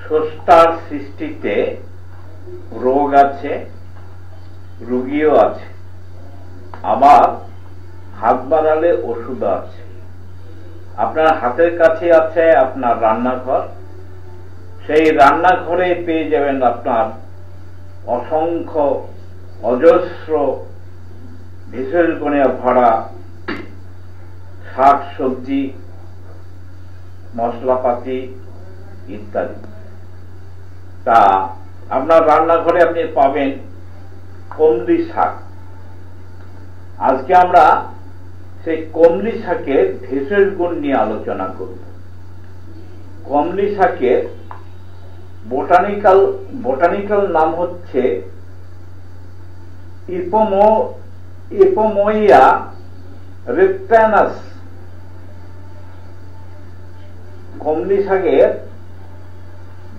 স্রষ্টার সৃষ্টিতে রোগ আছে, রোগীও আছে, আবার হাত বাড়ালে ওষুধ আছে। আপনার হাতের কাছে আছে আপনার রান্নাঘর, সেই রান্নাঘরে পেয়ে যাবেন আপনার অসংখ্য অজস্র ভেষজ গুণে ভরা শাক সবজি, মশলাপাতি ইত্যাদি। তা আপনার রান্নাঘরে আপনি পাবেন কমলি শাক। আজকে আমরা সেই কমলি শাকের ভেষজ গুণ নিয়ে আলোচনা করব। কমলি শাকের বোটানিক্যাল নাম হচ্ছে ইপোমোইয়া রেপ্টানাস। কমলি শাকের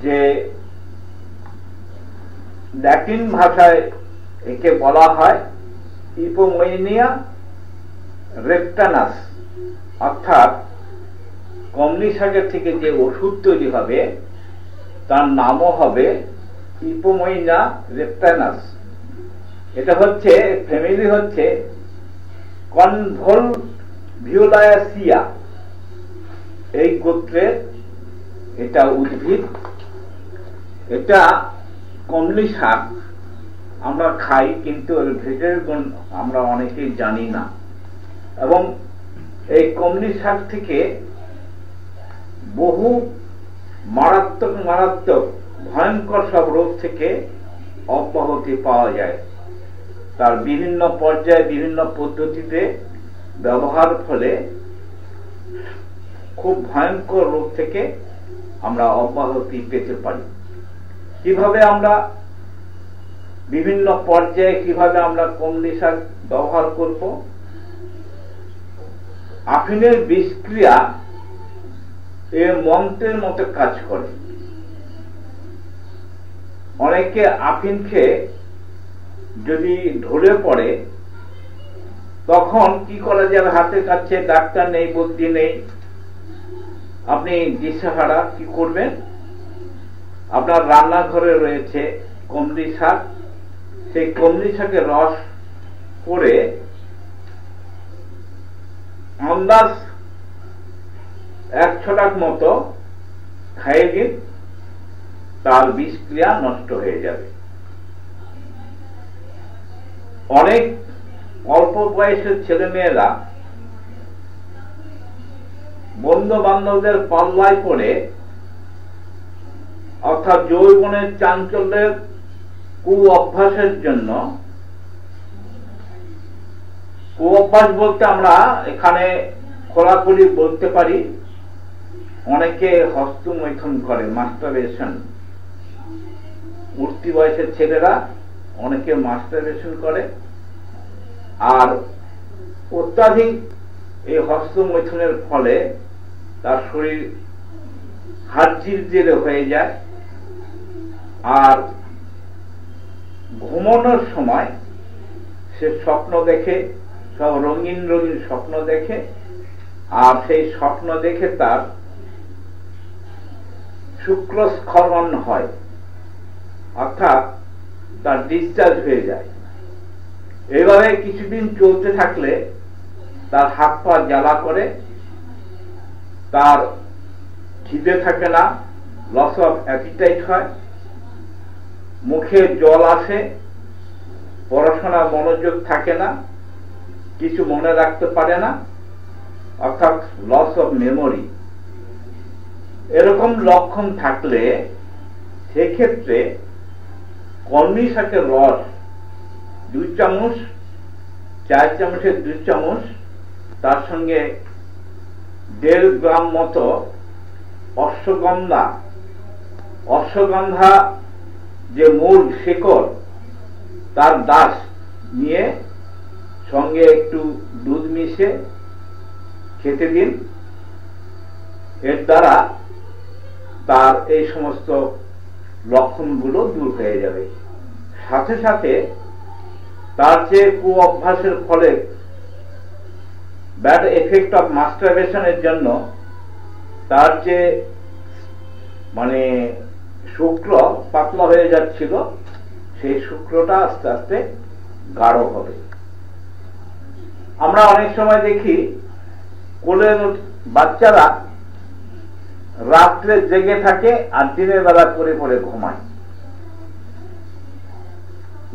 যে ল্যাটিন ভাষায় একে বলা হয় ইপোমোইনিয়া রেপ্টানাস, অর্থাৎ কমলি শাকের থেকে যে ওষুধ তৈরি হবে তার নামও হবে ইপোমোইনা রেপ্টানাস। এটা হচ্ছে ফ্যামিলি হচ্ছে কনভলভিওলায়াসিয়া, এই গোত্রের এটা উদ্ভিদ। এটা কমলি শাক আমরা খাই, কিন্তু এর ভেষজ গুণ আমরা অনেকেই জানি না। এবং এই কমলি শাক থেকে বহু মারাত্মক ভয়ঙ্কর সব রোগ থেকে অব্যাহতি পাওয়া যায়। তার বিভিন্ন পর্যায়ে বিভিন্ন পদ্ধতিতে ব্যবহার ফলে খুব ভয়ঙ্কর রোগ থেকে আমরা অব্যাহতি পেতে পারি। কিভাবে আমরা বিভিন্ন পর্যায়ে কিভাবে আমরা কমলি শাক ব্যবহার করব? আফিনের বিষক্রিয়া এ মন্ত্রের মতো কাজ করে। অনেকে আফিন খেয়ে যদি ঢলে পড়ে, তখন কি করা যাবে? হাতের কাছে ডাক্তার নেই, বুদ্ধি নেই, আপনি দিশাহারা। কি করবেন? আপনার রান্নাঘরে রয়েছে কমলি শাক, সেই কমলি শাকের রস করে আন্দাজ 1 ছটাক মতো খাইয়ে দিন, তার বিষক্রিয়া নষ্ট হয়ে যাবে। অনেক অল্প বয়সের ছেলে মেয়েরা বন্ধু বান্ধবদের পাল্লায় পড়ে, অর্থাৎ যৌবনের চাঞ্চল্যের কু অভ্যাসের জন্য, কু অভ্যাস বলতে আমরা এখানে খোলাখুলি বলতে পারি, অনেকে হস্তমৈথুন করে, মাস্টারবেশন। উঠতি বয়সের ছেলেরা অনেকে মাস্টারবেশন করে, আর অত্যাধিক এই হস্তমৈথুনের ফলে তার শরীর হাড়জির হয়ে যায়। আর ঘুমানোর সময় সে স্বপ্ন দেখে, সব রঙিন রঙিন স্বপ্ন দেখে, আর সেই স্বপ্ন দেখে তার শুক্রস্খলন হয়, অর্থাৎ তার ডিসচার্জ হয়ে যায়। এইভাবে কিছুদিন চলতে থাকলে তার হাত পা জ্বালা করে, তার খিদে থাকে না, লস অফ অ্যাপিটাইট হয়, মুখে জল আসে, পড়াশোনা মনোযোগ থাকে না, কিছু মনে রাখতে পারে না, অর্থাৎ লস অফ মেমোরি। এরকম লক্ষণ থাকলে সেক্ষেত্রে কলমি শাকের রস 2 চামচ, 4 চামচের 2 চামচ, তার সঙ্গে 1.5 গ্রাম মতো অশ্বগন্ধা যে মূল শিকড়, তার দাস নিয়ে সঙ্গে একটু দুধ মিশে খেতে দিন। এর দ্বারা তার এই সমস্ত লক্ষণগুলো দূর হয়ে যাবে। সাথে সাথে তার যে কু অভ্যাসের ফলে ব্যাড এফেক্ট অফ মাস্টারবেশনের জন্য তার যে শুক্র পাতলা হয়ে যাচ্ছিল, সেই শুক্রটা আস্তে আস্তে গাঢ় হবে। আমরা অনেক সময় দেখি কোলের বাচ্চারা রাত্রে জেগে থাকে আর দিনের বেলা পড়ে পড়ে ঘুমায়।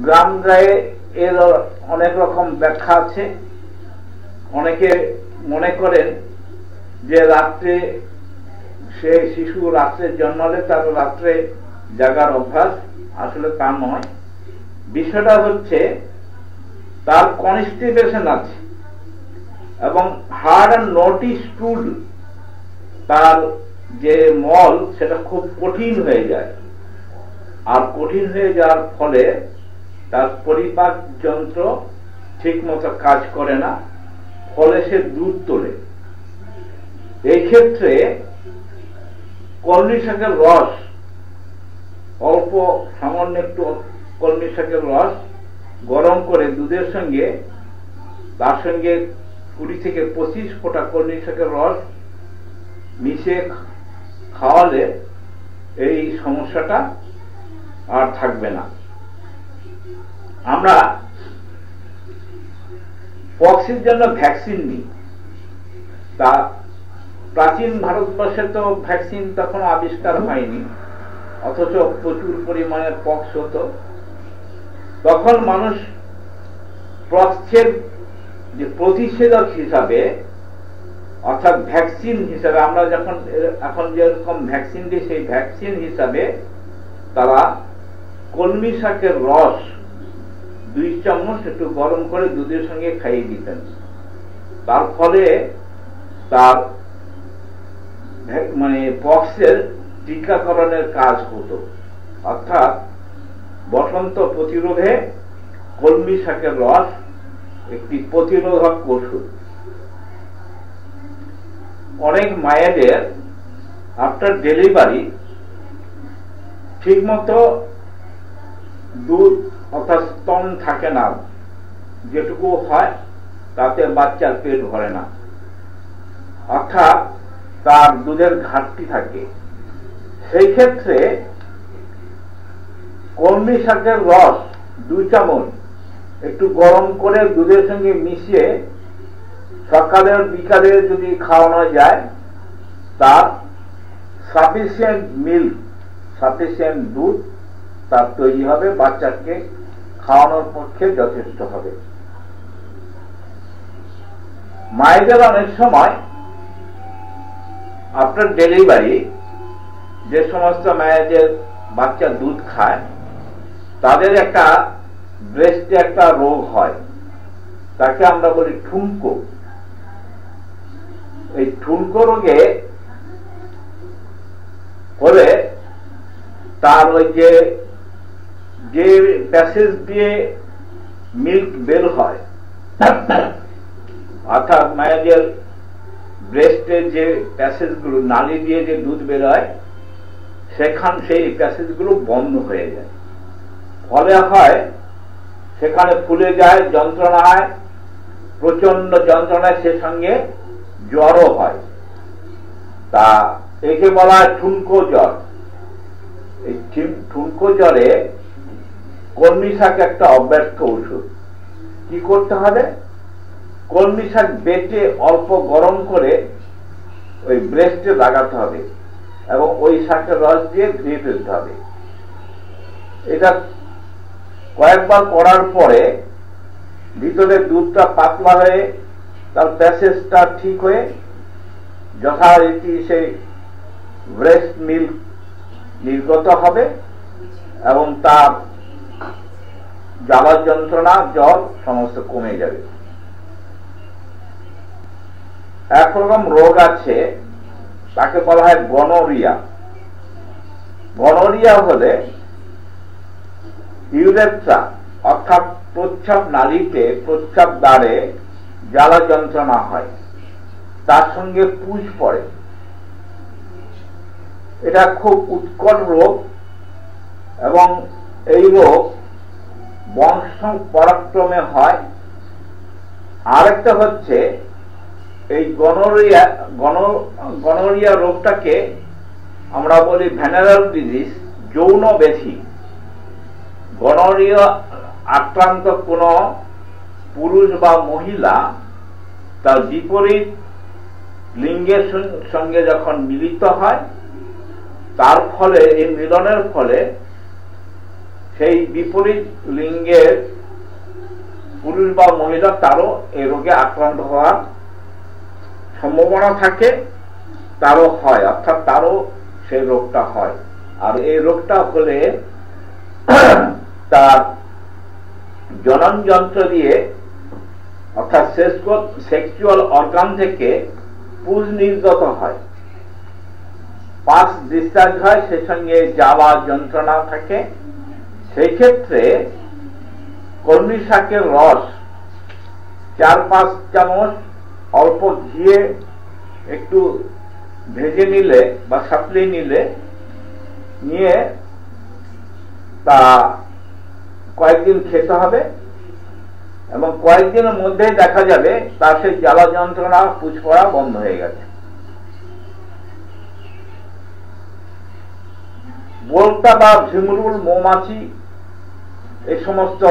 গ্রাম গায়ে এর অনেক রকম ব্যাখ্যা আছে। অনেকে মনে করেন যে রাত্রে সে শিশু রাত্রে জন্মালে তার রাত্রে জাগার অভ্যাস, আসলে তা নয়। বিষয়টা হচ্ছে তার কনস্টিপেশন আছে এবং হার্ড অ্যান্ড নটি স্টুল, তার যে মল সেটা খুব কঠিন হয়ে যায়, আর কঠিন হয়ে যাওয়ার ফলে তার পরিপাক যন্ত্র ঠিক মতো কাজ করে না, ফলে সে দুধ তোলে। এই ক্ষেত্রে কলমি শাকের রস, অল্প সামান্য একটু কলমি শাকের রস গরম করে দুধের সঙ্গে, তার সঙ্গে 20 থেকে 25 ফোঁটা কলমি শাকের রস মিশিয়ে খাওয়ালে এই সমস্যাটা আর থাকবে না। আমরা পক্সের জন্য ভ্যাকসিন নিই, তা প্রাচীন ভারতবর্ষে তো ভ্যাকসিন তখন আবিষ্কার হয়নি, অথচ প্রচুর পরিমাণে পক্স হতো। তখন মানুষ পক্সের যে প্রতিষেধক হিসাবে, অর্থাৎ ভ্যাকসিন হিসাবে, আমরা যখন এখন যেরকম ভ্যাকসিন দিই সেই ভ্যাকসিন হিসাবে তারা কলমি শাকের রস 2 চামচ একটু গরম করে দুধের সঙ্গে খাইয়ে দিতেন। তার ফলে তার পক্সের টিকাকরণের কাজ হতো। অর্থাৎ বসন্ত প্রতিরোধে কলমি শাকের রস একটি প্রতিরোধক ওষুধ। অনেক মায়েদের আফটার ডেলিভারি ঠিকমতো দুধ অর্থাৎ স্তন থাকে না, যেটুকু হয় তাতে বাচ্চার পেট ভরে না, অর্থাৎ তার দুধের ঘাটতি থাকে। সেই ক্ষেত্রে কলমি শাকের রস 2 চামচ একটু গরম করে দুধের সঙ্গে মিশিয়ে সকালের বিকালে যদি খাওয়ানো যায়, তার সাফিসিয়েন্ট মিল্ক, সাফিসিয়েন্ট দুধ তার তৈরি হবে, বাচ্চাকে খাওয়ানোর পক্ষে যথেষ্ট হবে। মায়েদের অনেক সময় আফটার ডেলিভারি যে সমস্ত মায়েদের বাচ্চা দুধ খায়, তাদের একটা ব্রেস্টে একটা রোগ হয়, তাকে আমরা বলি ঠুনকো। এই ঠুনকো রোগে হলে তার ওই যে প্যাসেজ দিয়ে মিল্ক বের হয়, অর্থাৎ মায়েদের ব্রেস্টের যে প্যাসেজগুলো, নালী দিয়ে যে দুধ বের হয়, সেই প্যাসেজগুলো বন্ধ হয়ে যায়। ফলে হয় সেখানে ফুলে যায়, যন্ত্রণা হয়, প্রচন্ড যন্ত্রণায়, সে সঙ্গে জ্বরও হয়। তা একে বলা হয় ঠুনকো জ্বর। এই ঠুনকো জ্বরে কলমি শাক একটা অব্যর্থ ওষুধ। কি করতে হবে? কলমি শাক বেটে অল্প গরম করে ওই ব্রেস্টে লাগাতে হবে এবং ওই শাকের রস দিয়ে ধুয়ে ফেলতে হবে। এটা কয়েকবার করার পরে ভিতরে দুধটা পাতলা হয়ে তার প্যাসেজটা ঠিক হয়ে যথারীতি সেই ব্রেস্ট মিল্ক নির্গত হবে এবং তার জ্বালা যন্ত্রণা, জ্বর সমস্ত কমে যাবে। একরকম রোগ আছে, তাকে বলা হয় গনোরিয়া। গনোরিয়া হলে ইউরেথ্রা অর্থাৎ প্রস্রাব নালীতে, প্রস্রাব দ্বারে জ্বালা যন্ত্রণা হয়, তার সঙ্গে পুষ পড়ে। এটা খুব উৎকট রোগ এবং এই রোগ বংশ পরাক্রমে হয়। আরেকটা হচ্ছে এই গনোরিয়া রোগটাকে আমরা বলি ভেনারেল ডিজিজ, যৌন ব্যাধি গনোরিয়া আক্রান্ত কোন পুরুষ বা মহিলা তার বিপরীত লিঙ্গের সঙ্গে যখন মিলিত হয়, তার ফলে এই মিলনের ফলে সেই বিপরীত লিঙ্গের পুরুষ বা মহিলা তারও এই রোগে আক্রান্ত হওয়ার সম্ভাবনা থাকে, তারও হয়, অর্থাৎ তারও সেই রোগটা হয়। আর এই রোগটা হলে তার জনন যন্ত্র দিয়ে অর্থাৎ সেক্সুয়াল অর্গান থেকে পুজ নির্গত হয়, পাস ডিসচার্জ হয়, সে সঙ্গে জ্বালা যন্ত্রণা থাকে। সেই ক্ষেত্রে কলমি শাকের রস 4-5 চামচ অল্প ঘিয়ে একটু ভেজে নিলে বা সাঁতলিয়ে নিয়ে তা কয়েকদিন খেতে হবে, এবং কয়েকদিনের মধ্যেই দেখা যাবে তার সেই জ্বালা যন্ত্রণা পুজ পড়া বন্ধ হয়ে গেছে। বোলতা বা ঝিমরুল মৌমাছি এই সমস্ত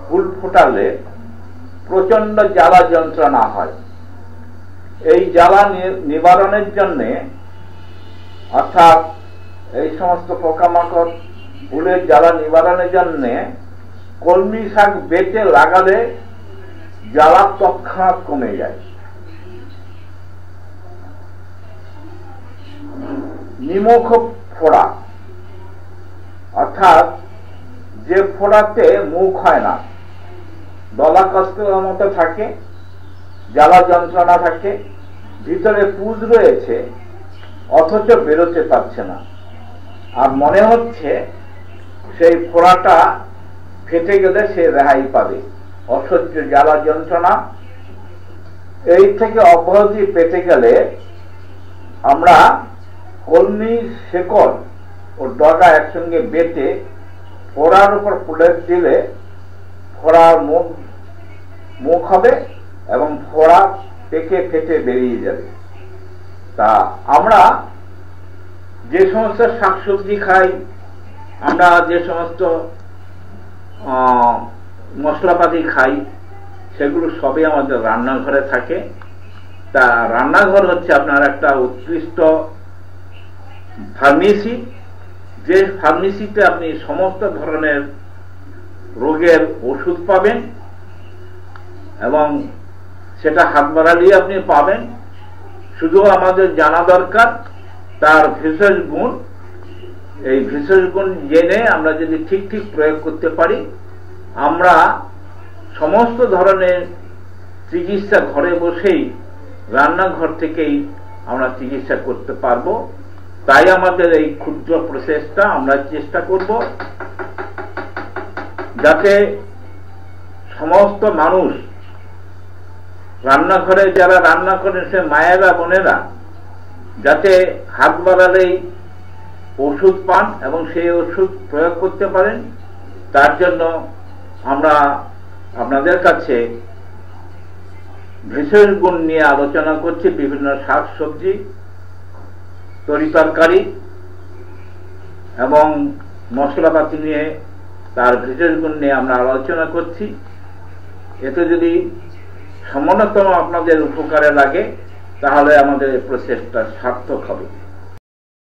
ফুল ফোটালে প্রচন্ড জ্বালা যন্ত্রণা হয়। এই জ্বালা নিবারণের জন্যে, অর্থাৎ এই সমস্ত পোকামাকড় ফুলের জ্বালা নিবারণের জন্যে কলমি শাক বেটে লাগালে জ্বালা তৎক্ষণাৎ কমে যায়। নিমখ ফোড়া, অর্থাৎ যে ফোড়াতে মুখ হয় না, দলা কষ্টের মতো থাকে, জ্বালা যন্ত্রণা থাকে, ভিতরে পুজ রয়েছে অথচ বেরোতে পারছে না, আর মনে হচ্ছে সেই ফোড়াটা ফেটে গেলে সে রেহাই পাবে, অসহ্য জ্বালা যন্ত্রণা। এই থেকে অব্যাহতি পেতে গেলে আমরা কলমি শেকড় ও ডগা একসঙ্গে বেটে ফোড়ার উপর প্রলেপ দিলে ফোড়ার মুখ হবে এবং ফোড়া পেকে ফেটে বেরিয়ে যাবে। তা আমরা যে সমস্ত শাকসবজি খাই, আমরা যে সমস্ত মশলাপাতি খাই, সেগুলো সবই আমাদের রান্নাঘরে থাকে। তা রান্নাঘর হচ্ছে আপনার একটা উৎকৃষ্ট ফার্মেসি, যে ফার্মেসিতে আপনি সমস্ত ধরনের রোগের ওষুধ পাবেন এবং সেটা হাত বাড়ালেই আপনি পাবেন। শুধু আমাদের জানা দরকার তার ভেষজ গুণ। এই ভেষজ গুণ জেনে আমরা যদি ঠিক প্রয়োগ করতে পারি, আমরা সমস্ত ধরনের চিকিৎসা ঘরে বসেই, রান্নাঘর থেকেই আমরা চিকিৎসা করতে পারবো। তাই আমাদের এই ক্ষুদ্র প্রচেষ্টা আমরা চেষ্টা করব যাতে সমস্ত মানুষ রান্নাঘরে যারা রান্না করেন, সে মায়েরা বোনেরা যাতে হাত বাড়ালেই ওষুধ পান এবং সেই ওষুধ প্রয়োগ করতে পারেন, তার জন্য আমরা আপনাদের কাছে ভেষজ গুণ নিয়ে আলোচনা করছি। বিভিন্ন শাক সবজি, তরিতরকারি এবং মশলাপাতি নিয়ে তার ভেষজ গুণ নিয়ে আমরা আলোচনা করছি। এতে যদি সামান্যতম আপনাদের উপকারে লাগে, তাহলে আমাদের এই প্রচেষ্টা সার্থক হবে।